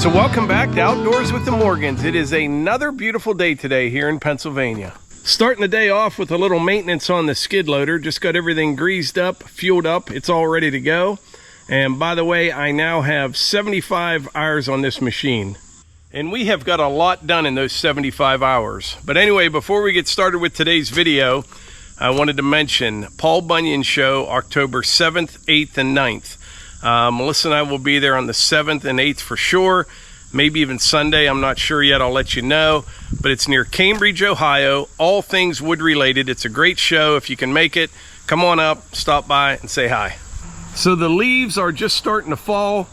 So welcome back to Outdoors with the Morgans. It is another beautiful day today here in Pennsylvania. Starting the day off with a little maintenance on the skid loader. Just got everything greased up, fueled up. It's all ready to go. And by the way, I now have 75 hours on this machine. And we have got a lot done in those 75 hours. But anyway, before we get started with today's video, I wanted to mention Paul Bunyan Show, October 7th, 8th, and 9th. Melissa and I will be there on the 7th and 8th for sure. Maybe even Sunday, I'm not sure yet, I'll let you know. But it's near Cambridge, Ohio, all things wood related. It's a great show. If you can make it, come on up, stop by and say hi. So the leaves are just starting to fall.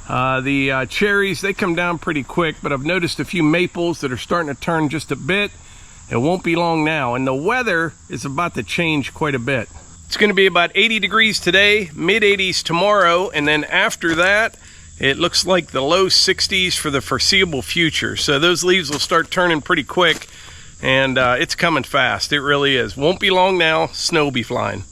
The cherries, they come down pretty quick, but I've noticed a few maples that are starting to turn just a bit. It won't be long now, and the weather is about to change quite a bit. It's going to be about 80 degrees today, mid-80s tomorrow, and then after that, it looks like the low 60s for the foreseeable future. So those leaves will start turning pretty quick, and it's coming fast. It really is. Won't be long now. Snow will be flying.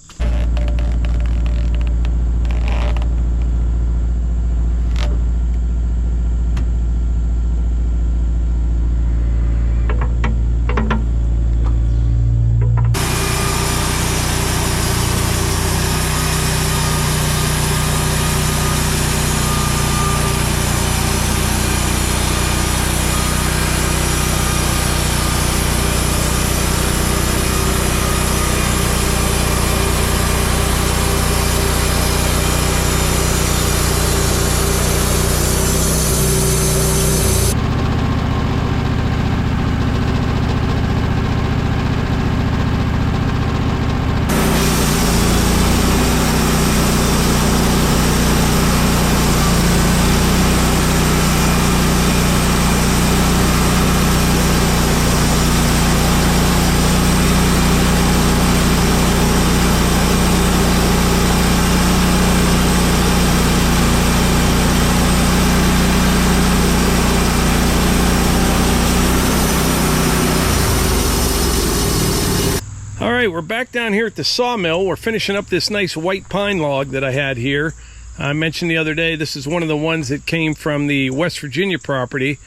We're back down here at the sawmill. We're finishing up this nice white pine log that I had here. I mentioned the other day, this is one of the ones that came from the West Virginia property.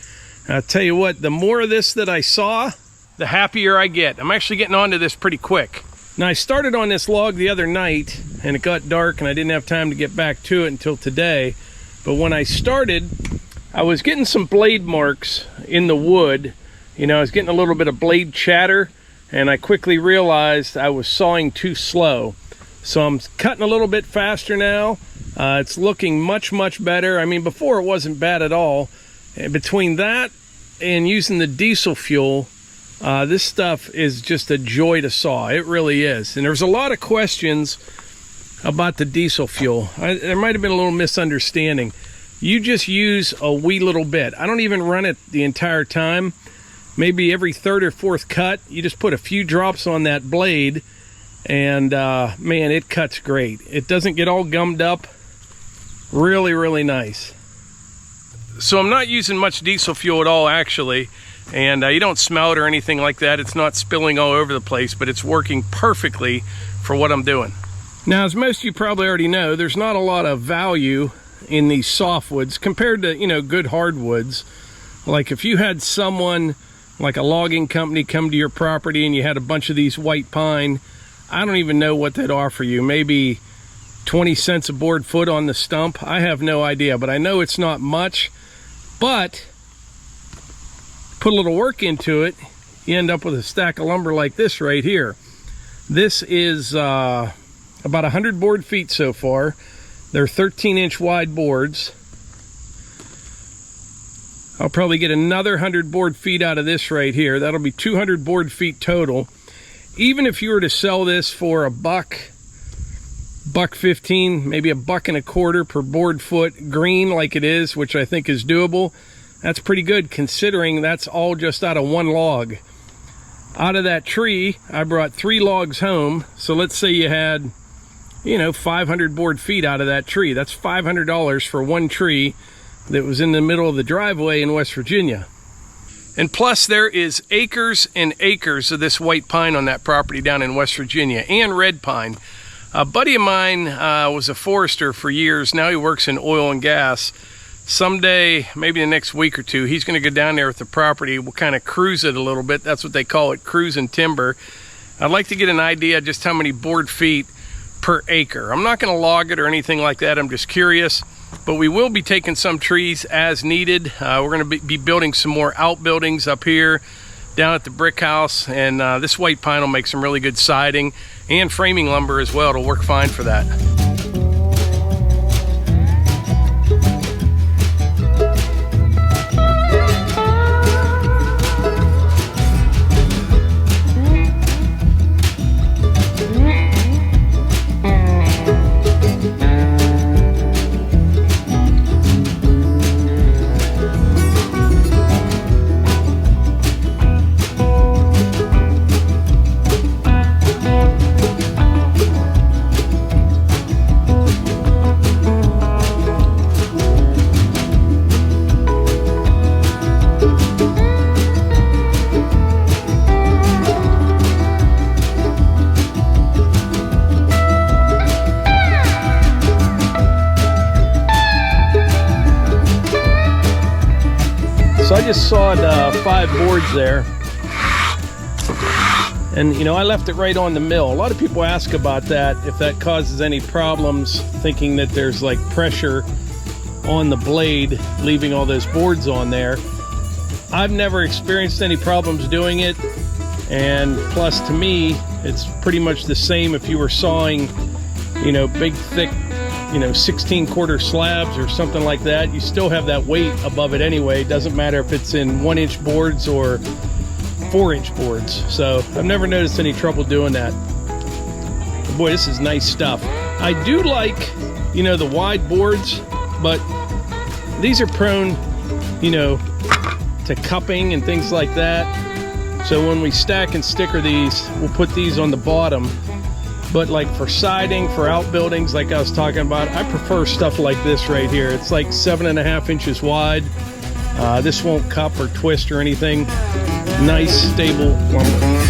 I'll tell you what, the more of this that I saw, the happier I get. I'm actually getting onto this pretty quick. Now, I started on this log the other night, and it got dark, and I didn't have time to get back to it until today. But when I started, I was getting some blade marks in the wood. You know, I was getting a little bit of blade chatter, and I quickly realized I was sawing too slow. So I'm cutting a little bit faster now. It's looking much better. I mean, before it wasn't bad at all. And between that and using the diesel fuel, this stuff is just a joy to saw. It really is. And there's a lot of questions about the diesel fuel. There might have been a little misunderstanding. You just use a wee little bit. I don't even run it the entire time. Maybe every third or fourth cut, you just put a few drops on that blade, and man, it cuts great. It doesn't get all gummed up. Really nice. So I'm not using much diesel fuel at all, actually, and you don't smell it or anything like that. It's not spilling all over the place, but it's working perfectly for what I'm doing. Now, as most of you probably already know, there's not a lot of value in these softwoods compared to, you know, good hardwoods. Like if you had someone like a logging company come to your property and you had a bunch of these white pine, I don't even know what they'd offer you. Maybe 20 cents a board foot on the stump. I have no idea, but I know it's not much. But put a little work into it, you end up with a stack of lumber like this right here. This is about 100 board feet so far. They're 13-inch wide boards. I'll probably get another 100 board feet out of this right here. That'll be 200 board feet total. Even if you were to sell this for $1.15, maybe $1.25 per board foot green like it is, which I think is doable, that's pretty good considering that's all just out of one log. Out of that tree, I brought 3 logs home. So let's say you had, you know, 500 board feet out of that tree. That's $500 for one tree that was in the middle of the driveway in West Virginia. And plus there is acres and acres of this white pine on that property down in West Virginia, and red pine. A buddy of mine was a forester for years. Now he works in oil and gas. someday, maybe the next week or two, he's going to go down there with the property. We'll kind of cruise it a little bit. That's what they call it, cruising timber. I'd like to get an idea just how many board feet per acre. I'm not going to log it or anything like that. I'm just curious. But we will be taking some trees as needed. We're going to be building some more outbuildings up here, down at the brick house. And this white pine will make some really good siding and framing lumber as well. It'll work fine for that. So I just sawed 5 boards there, and you know, I left it right on the mill. A lot of people ask about that, if that causes any problems, thinking that there's like pressure on the blade leaving all those boards on there. I've never experienced any problems doing it, and plus to me it's pretty much the same if you were sawing, you know, big thick, you know, 16-quarter slabs or something like that. You still have that weight above it anyway. It doesn't matter if it's in 1-inch boards or 4-inch boards. So I've never noticed any trouble doing that. Boy, this is nice stuff. I do like, you know, the wide boards, but these are prone, you know, to cupping and things like that. So when we stack and sticker these, we'll put these on the bottom. But like for siding, for outbuildings, like I was talking about, I prefer stuff like this right here. It's like 7.5 inches wide. This won't cup or twist or anything. Nice, stable lumber.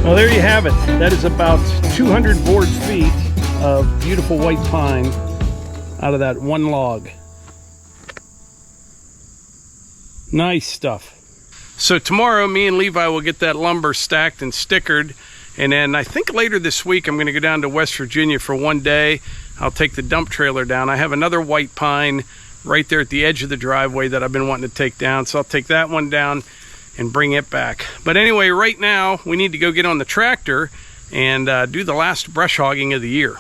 Well, there you have it. That is about 200 board feet of beautiful white pine out of that one log. Nice stuff. So tomorrow, me and Levi will get that lumber stacked and stickered. And then I think later this week, I'm going to go down to West Virginia for one day. I'll take the dump trailer down. I have another white pine right there at the edge of the driveway that I've been wanting to take down. So I'll take that one down. and bring it back. But anyway, right now we need to go get on the tractor and do the last brush hogging of the year.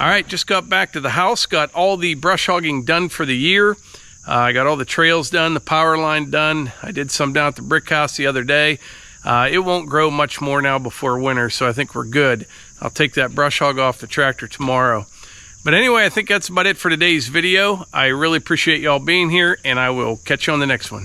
All right, just got back to the house, got all the brush hogging done for the year. I got all the trails done, the power line done. I did some down at the brick house the other day. It won't grow much more now before winter, so I think we're good. I'll take that brush hog off the tractor tomorrow. But anyway, I think that's about it for today's video. I really appreciate y'all being here, and I will catch you on the next one.